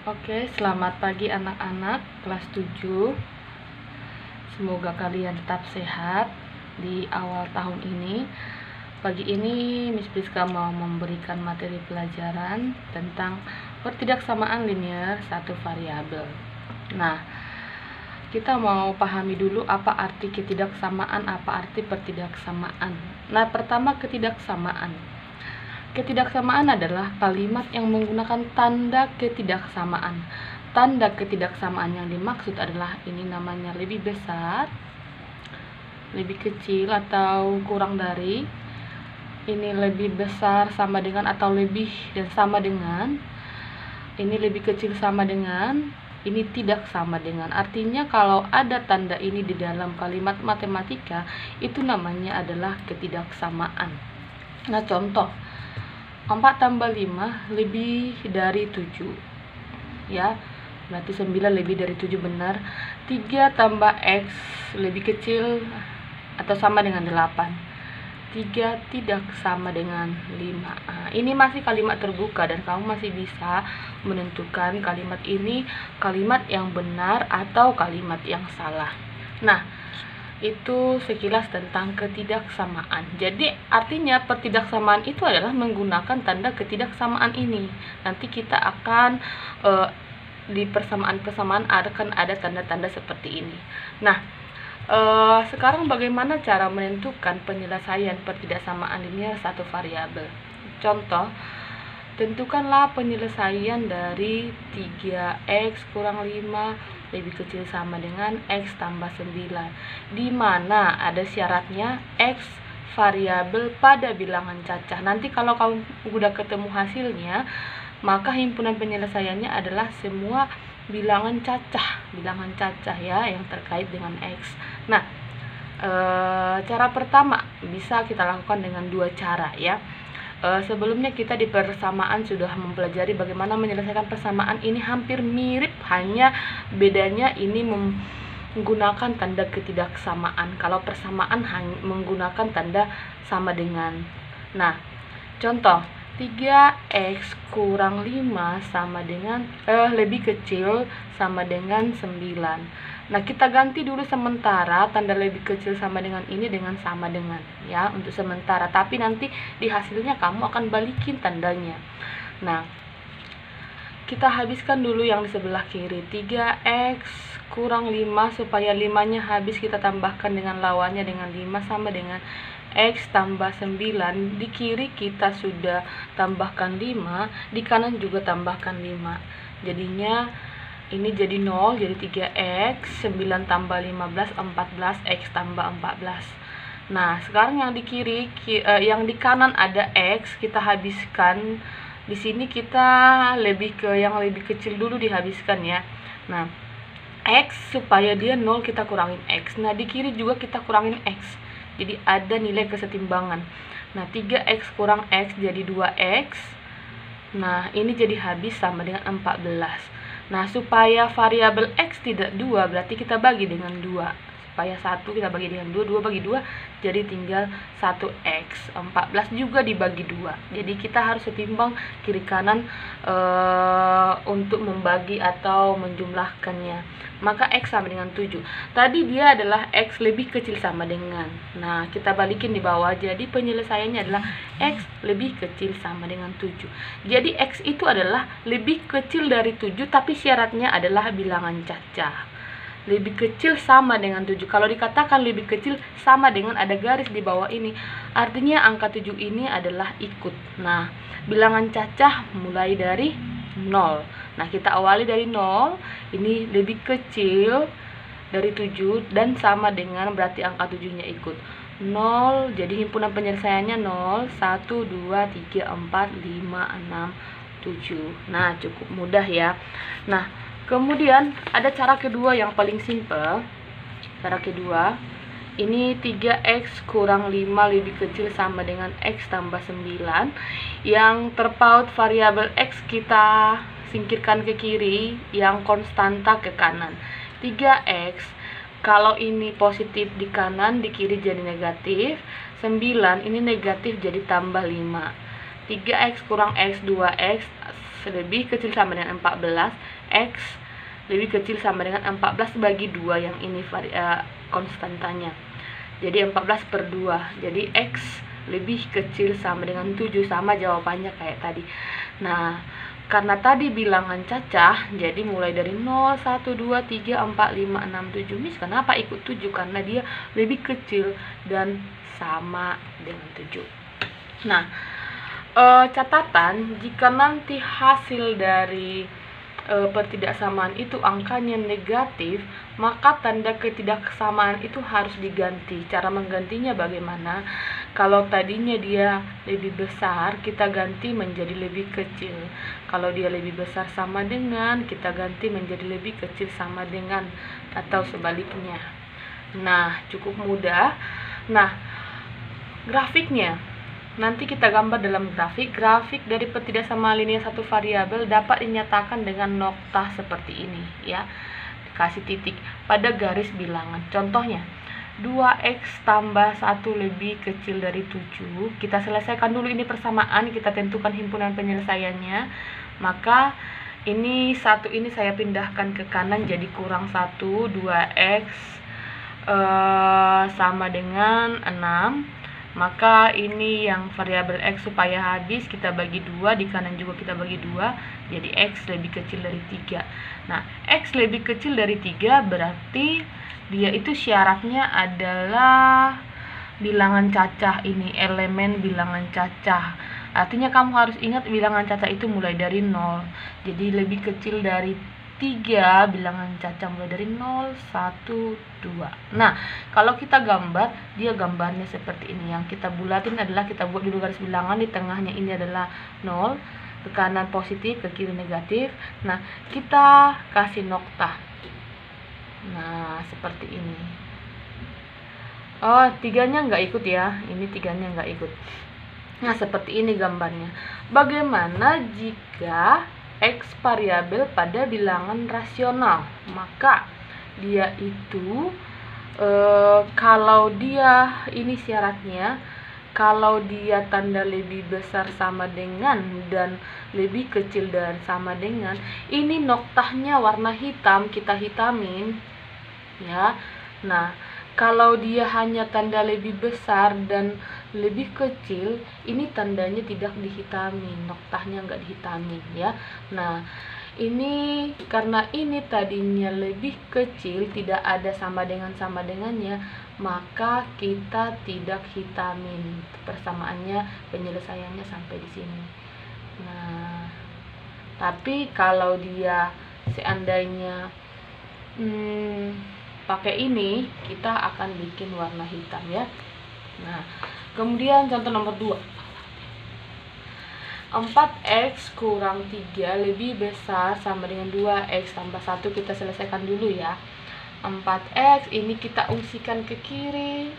Oke, selamat pagi anak-anak kelas 7. Semoga kalian tetap sehat di awal tahun ini. Pagi ini Miss Priska mau memberikan materi pelajaran tentang pertidaksamaan linear satu variabel. Nah, kita mau pahami dulu apa arti ketidaksamaan, apa arti pertidaksamaan. Nah, pertama ketidaksamaan. Ketidaksamaan adalah kalimat yang menggunakan tanda ketidaksamaan. Tanda ketidaksamaan yang dimaksud adalah ini namanya lebih besar, lebih kecil atau kurang dari. Ini lebih besar sama dengan atau lebih dan sama dengan. Ini lebih kecil sama dengan. Ini tidak sama dengan. Artinya kalau ada tanda ini di dalam kalimat matematika, itu namanya adalah ketidaksamaan. Nah, contoh 4 tambah 5 lebih dari 7, ya, berarti 9 lebih dari 7 benar. 3 tambah X lebih kecil atau sama dengan 8. 3 tidak sama dengan 5. Nah, ini masih kalimat terbuka dan kamu masih bisa menentukan kalimat ini kalimat yang benar atau kalimat yang salah. Nah, itu sekilas tentang ketidaksamaan. Jadi artinya pertidaksamaan itu adalah menggunakan tanda ketidaksamaan ini. Nanti kita akan di persamaan-persamaan akan ada tanda-tanda seperti ini. Nah, sekarang bagaimana cara menentukan penyelesaian pertidaksamaan linear satu variabel? Contoh, tentukanlah penyelesaian dari 3x kurang 5 lebih kecil sama dengan X tambah 9, di mana ada syaratnya X variabel pada bilangan cacah. Nanti kalau kamu udah ketemu hasilnya, maka himpunan penyelesaiannya adalah semua bilangan cacah ya, yang terkait dengan X. Nah, cara pertama bisa kita lakukan dengan dua cara ya. Sebelumnya kita di persamaan sudah mempelajari bagaimana menyelesaikan persamaan ini hampir mirip, hanya bedanya ini menggunakan tanda ketidaksamaan. Kalau persamaan menggunakan tanda sama dengan. Nah, contoh 3x kurang 5 sama dengan lebih kecil sama dengan 9. Nah, kita ganti dulu sementara tanda lebih kecil sama dengan ini dengan sama dengan ya, untuk sementara. Tapi nanti di hasilnya kamu akan balikin tandanya. Nah, kita habiskan dulu yang di sebelah kiri. 3x kurang 5, supaya 5-nya habis kita tambahkan dengan lawannya dengan 5 sama dengan X tambah 9. Di kiri kita sudah tambahkan 5, di kanan juga tambahkan 5. Jadinya ini jadi 0, jadi 3x, 9 tambah 15, 14, X tambah 14. Nah, sekarang yang di kiri, yang di kanan ada X, kita habiskan. Di sini kita lebih ke yang lebih kecil dulu dihabiskan ya. Nah, X supaya dia 0 kita kurangin X. Nah, di kiri juga kita kurangin X. Jadi ada nilai kesetimbangan. Nah, 3x kurang X jadi 2x. Nah, ini jadi habis sama dengan 14. Nah, supaya variabel X tidak 2, berarti kita bagi dengan 2. Supaya 1 kita bagi dengan 2, 2 bagi 2, jadi tinggal 1x. 14 juga dibagi 2. Jadi kita harus setimbang kiri kanan untuk membagi atau menjumlahkannya. Maka X sama dengan 7. Tadi dia adalah X lebih kecil sama dengan. Nah, kita balikin di bawah. Jadi penyelesaiannya adalah X lebih kecil sama dengan 7. Jadi X itu adalah lebih kecil dari 7, tapi syaratnya adalah bilangan cacah. Lebih kecil sama dengan 7. Kalau dikatakan lebih kecil sama dengan ada garis di bawah ini, artinya angka 7 ini adalah ikut. Nah, bilangan cacah mulai dari 0. Nah, kita awali dari 0. Ini lebih kecil dari 7 dan sama dengan, berarti angka 7-nya ikut. 0, jadi himpunan penyelesaiannya 0, 1, 2, 3, 4, 5, 6, 7. Nah, cukup mudah ya. Nah, kemudian ada cara kedua yang paling simpel. Cara kedua, ini 3x kurang 5 lebih kecil sama dengan X tambah 9. Yang terpaut variabel X kita singkirkan ke kiri, yang konstanta ke kanan. 3x, kalau ini positif di kanan, di kiri jadi negatif. 9 ini negatif jadi tambah 5. 3x kurang X 2x lebih kecil sama dengan 14. X lebih kecil sama dengan 14 bagi 2, yang ini konstantanya. Jadi 14 per 2, jadi X lebih kecil sama dengan 7, sama jawabannya kayak tadi. Nah, karena tadi bilangan cacah, jadi mulai dari 0, 1, 2, 3, 4, 5, 6, 7. Miss, kenapa ikut 7? Karena dia lebih kecil dan sama dengan 7. Nah, catatan, jika nanti hasil dari pertidaksamaan itu angkanya negatif, maka tanda ketidaksamaan itu harus diganti. Cara menggantinya bagaimana? Kalau tadinya dia lebih besar, kita ganti menjadi lebih kecil. Kalau dia lebih besar sama dengan, kita ganti menjadi lebih kecil sama dengan, atau sebaliknya. Nah, cukup mudah. Nah, grafiknya nanti kita gambar dalam grafik dari pertidaksamaan linear satu variabel dapat dinyatakan dengan nokta seperti ini ya. Kasih titik pada garis bilangan. Contohnya 2x tambah 1 lebih kecil dari 7. Kita selesaikan dulu ini persamaan, kita tentukan himpunan penyelesaiannya. Maka ini 1 ini saya pindahkan ke kanan jadi kurang 1. 2x sama dengan 6. Maka ini yang variabel X supaya habis kita bagi 2, di kanan juga kita bagi 2, jadi X lebih kecil dari 3. Nah, X lebih kecil dari 3 berarti dia itu syaratnya adalah bilangan cacah, ini elemen bilangan cacah. Artinya kamu harus ingat bilangan cacah itu mulai dari 0. Jadi lebih kecil dari 3 bilangan cacah mulai dari 0, 1, 2. Nah, kalau kita gambar, dia gambarnya seperti ini. Yang kita bulatin adalah kita buat dulu garis bilangan, di tengahnya ini adalah 0, ke kanan positif, ke kiri negatif. Nah, kita kasih nokta. Nah, seperti ini. Oh, 3-nya nggak ikut ya. Ini 3-nya nggak ikut. Nah, seperti ini gambarnya. Bagaimana jika X variabel pada bilangan rasional? Maka dia itu kalau dia ini syaratnya, kalau dia tanda lebih besar sama dengan dan lebih kecil dan sama dengan, ini noktahnya warna hitam, kita hitamin ya. Nah, kalau dia hanya tanda lebih besar dan lebih kecil, ini tandanya tidak dihitamin, noktahnya nggak dihitamin ya. Nah, ini karena ini tadinya lebih kecil, tidak ada sama dengannya, maka kita tidak hitamin. Persamaannya, penyelesaiannya sampai di sini. Nah, tapi kalau dia seandainya pakai ini, kita akan bikin warna hitam ya. Nah, kemudian contoh nomor 2. 4x kurang 3 lebih besar sama dengan 2x tambah 1. Kita selesaikan dulu ya. 4x ini kita ungsikan ke kiri,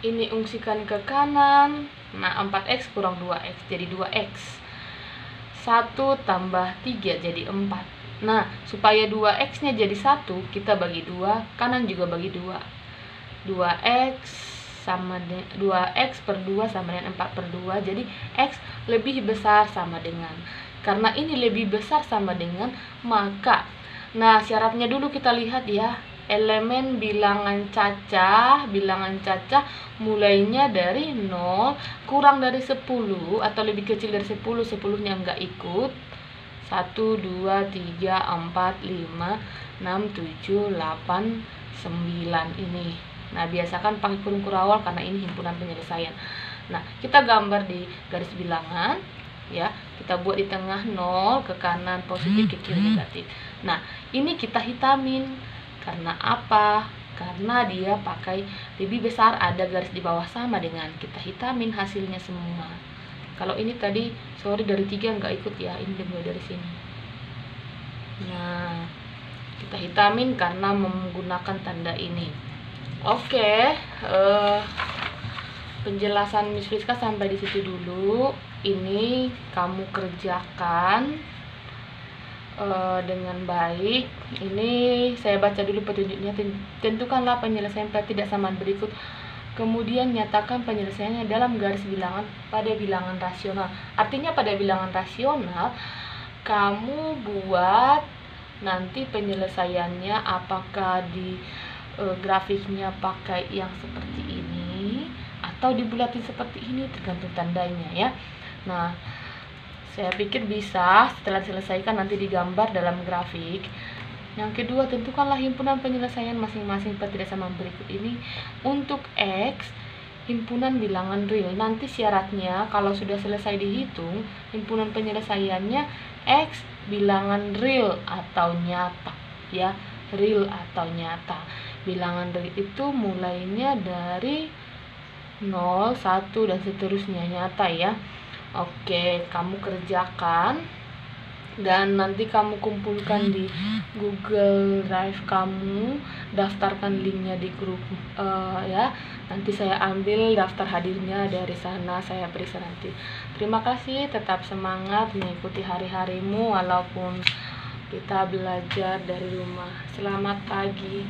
ini ungsikan ke kanan. Nah, 4x kurang 2x jadi 2x. 1 tambah 3 jadi 4. Nah, supaya 2x nya jadi 1, kita bagi 2, kanan juga bagi 2. 2x sama 2x per 2 sama dengan 4 per 2. Jadi x lebih besar sama dengan. Karena ini lebih besar sama dengan, maka nah syaratnya dulu kita lihat ya. Elemen bilangan cacah mulainya dari 0 kurang dari 10 atau lebih kecil dari 10, 10-nya enggak ikut. 1, 2, 3, 4, 5, 6, 7, 8, 9 ini. Nah, biasakan pakai kurung kurawal karena ini himpunan penyelesaian. Nah, kita gambar di garis bilangan ya. Kita buat di tengah 0, ke kanan positif, ke kiri negatif. Nah, ini kita hitamin. Karena apa? Karena dia pakai lebih besar, ada garis di bawah sama dengan, kita hitamin hasilnya semua. Kalau ini tadi, sorry dari 3 nggak ikut ya, ini dimulai dari sini. Nah, kita hitamin karena menggunakan tanda ini. Oke, penjelasan Miss Friska sampai di situ dulu. Ini kamu kerjakan dengan baik. Ini saya baca dulu petunjuknya. Tentukanlah penyelesaian pertidaksamaan berikut. Kemudian nyatakan penyelesaiannya dalam garis bilangan pada bilangan rasional. Artinya pada bilangan rasional kamu buat nanti penyelesaiannya, apakah di grafiknya pakai yang seperti ini atau dibulatin seperti ini, tergantung tandanya ya. Nah, saya pikir bisa setelah diselesaikan nanti digambar dalam grafik. Yang kedua, tentukanlah himpunan penyelesaian masing-masing pada sama berikut ini. Untuk X, himpunan bilangan real. Nanti syaratnya kalau sudah selesai dihitung, himpunan penyelesaiannya X bilangan real atau nyata ya, real atau nyata. Bilangan real itu mulainya dari 0, 1 dan seterusnya, nyata ya. Oke, kamu kerjakan dan nanti kamu kumpulkan di Google Drive kamu, daftarkan linknya di grup ya. Nanti saya ambil daftar hadirnya dari sana, saya periksa nanti. Terima kasih, tetap semangat mengikuti hari-harimu walaupun kita belajar dari rumah. Selamat pagi.